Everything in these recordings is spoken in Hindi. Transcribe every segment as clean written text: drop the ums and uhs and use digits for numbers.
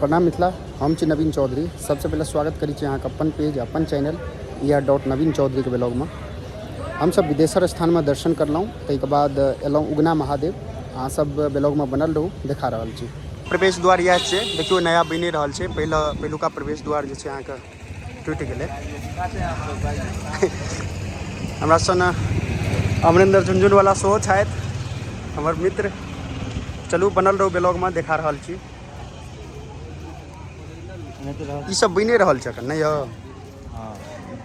प्रणाम मिथिला, हम छी नवीन चौधरी। सबसे पहले स्वागत करी छी अहाँके अपन पेज अपन चैनल नवीन चौधरी के ब्लॉग में। हम सब विदेश्वर स्थान में दर्शन करलहुँ, ताहिके बाद एलहुँ उगना महादेव। अहाँ सब ब्लॉग में बनल रहू, देखा रहल छी। प्रवेश द्वार यह छै, देखियो नया बनि रहल छै। पहिलुका प्रवेश द्वार जे छै अहाँके टूटि गेलै। हमरा संग अमरिंदर झुनझुनवाला सेहो छथि, हमर मित्र। चलू बनल रहू ब्लॉग में, देखा रहल छी। ई सब बनि रहल छै अखन, नहीं यौ?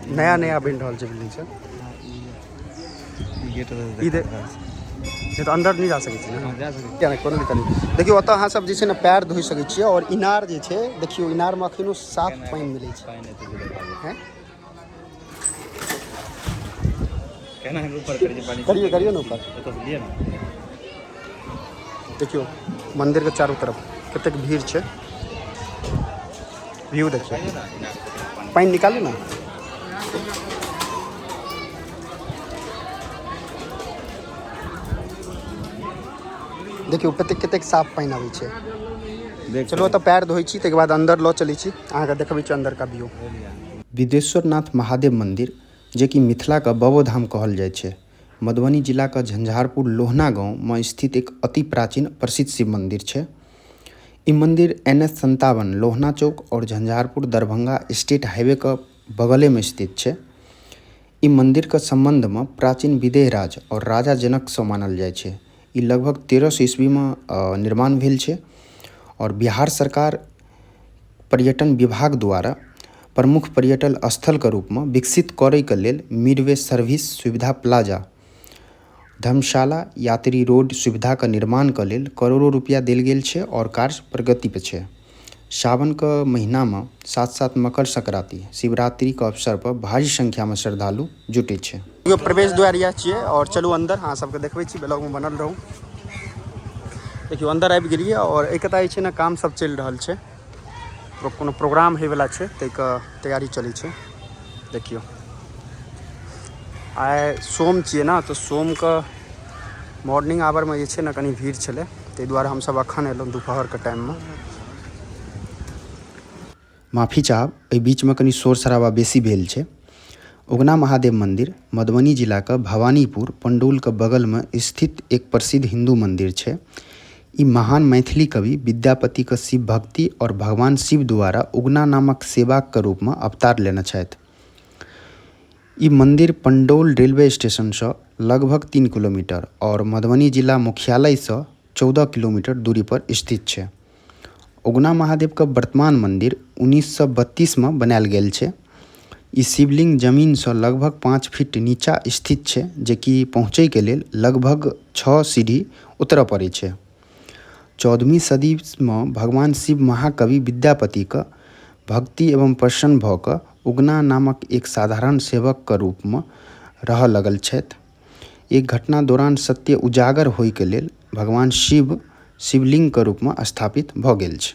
नया नया बनि रहल छै बिल्डिंग सब। ये तो अंदर नहीं जा सकै छी ना? जा सकै छी, कोनो दिक्कत नहीं। देखियो ओतऽ अहाँ सब जे छै ने पैर धोइ सकै छियै। और इनार जे छै, देखियो इनार में अखनो साफ पानि मिलै छै। हैं? केना है ऊपर करिए पानी? करिए ना ऊपर। तो लिए ना। देखियो मंदिर के चारों तरफ कतेक भीड़ छै। व्यू देखियो, पानी निकालू ना। देखियो कतेक साफ पानी आबै छै। चलो तो पैर धोई छी, ताहिके बाद अंदर लऽ चलै छी, अहाँके देखबै छी अंदर का व्यू। विदेश्वरनाथ महादेव मंदिर, जे कि मिथिला का बाबोधाम कहल जाइ छै, मधुबनी जिला का झंझारपुर लोहना गांव में स्थित एक अति प्राचीन प्रसिद्ध शिव मंदिर छै। ई मंदिर NH57 लोहना चौक और झंझारपुर दरभंगा स्टेट हाईवे का बगले में स्थित छै। ई मंदिर के संबंध में प्राचीन विदेह राज और राजा जनक से मानल जाइ छै। ई लगभग 1300 ईस्वी में निर्माण भेल छै और बिहार सरकार पर्यटन विभाग द्वारा प्रमुख पर्यटन स्थल के रूप में विकसित करय के लेल मिडवे सर्विस सुविधा प्लाजा, धर्मशाला, यात्री रोड सुविधा के निर्माण के लेल करोड़ों रुपया देल गेल छै और कार्य प्रगति पे छै। सावन के महीना में साथ साथ मकर संक्रांति, शिवरात्रि के अवसर पर भारी संख्या में श्रद्धालु जुटे छै। प्रवेश द्वार यह छियै और चलू अंदर, अहाँ सबके देखबै छी, ब्लॉग में बनल रहू। देखियो अंदर आबि गेलिए और एकटा जे छै ने काम सब चलि रहल छै। कोनो प्रोग्राम होयवला छै, ताहिके तैयारी चलै छै। देखियो आइ सोम छियै ना, तो सोम के मॉर्निंग आवर में जे छै ने कनी भीड़ छलै, ताहि दुआरे हमसब अखन एलहुँ दोपहर के टाइम में। माफी चाहब, एहि बीच में कनी शोर शराबा बेसी भेल छै। उगना महादेव मंदिर मधुबनी जिला का भवानीपुर पंडौल के बगल में स्थित एक प्रसिद्ध हिंदू मंदिर छै। ई महान मैथिली कवि विद्यापति के शिव भक्ति और भगवान शिव द्वारा उगना नामक सेवक के रूप में अवतार लेने छथि। ई मंदिर पंडौल रेलवे स्टेशन से लगभग 3 किलोमीटर और मधुबनी जिला मुख्यालय से 14 किलोमीटर दूरी पर स्थित छै। उगना महादेव का वर्तमान मंदिर 1932 में बनायल गेल छै। ई शिवलिंग जमीन से लगभग 5 फीट नीचा स्थित छै, जे कि पहुँचे के लेल लगभग 6 सीढ़ी उतरय पड़ै छै। 14वीं सदी में भगवान शिव महाकवि विद्यापति का भक्ति एवं प्रसन्न भऽ कऽ उगना नामक एक साधारण सेवक के रूप में रहऽ लगल छथि। एक घटना दौरान सत्य उजागर होय के लेल भगवान शिव शिवलिंग के रूप में स्थापित भऽ गेल छै।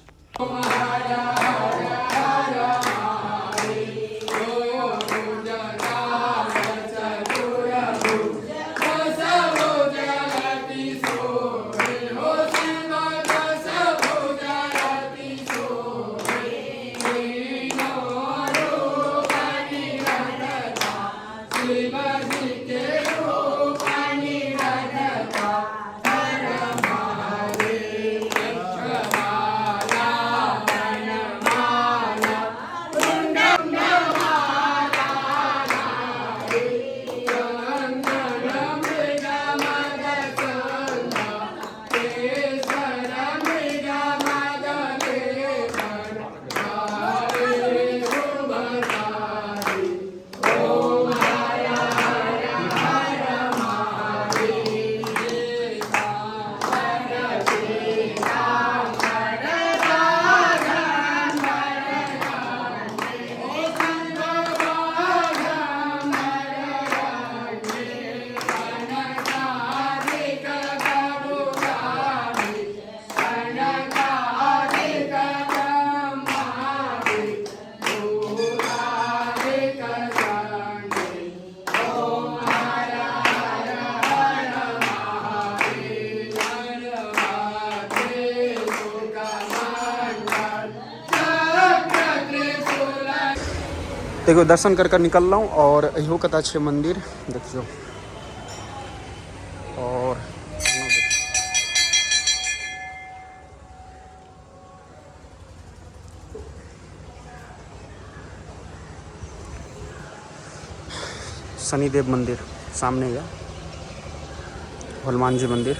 देखो दर्शन कर निकल रहा हूँ और इहो कता छे मंदिर देखियो। और शनिदेव मंदिर सामने है, हनुमान जी मंदिर,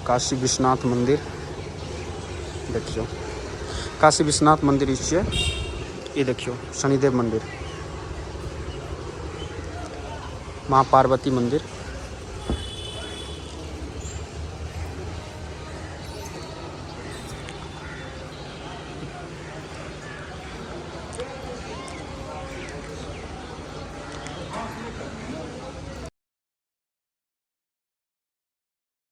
काशी विश्वनाथ मंदिर देखियो। काशी विश्वनाथ मंदिर छिए, ये देखियो शनिदेव मंदिर, माँ पार्वती मंदिर।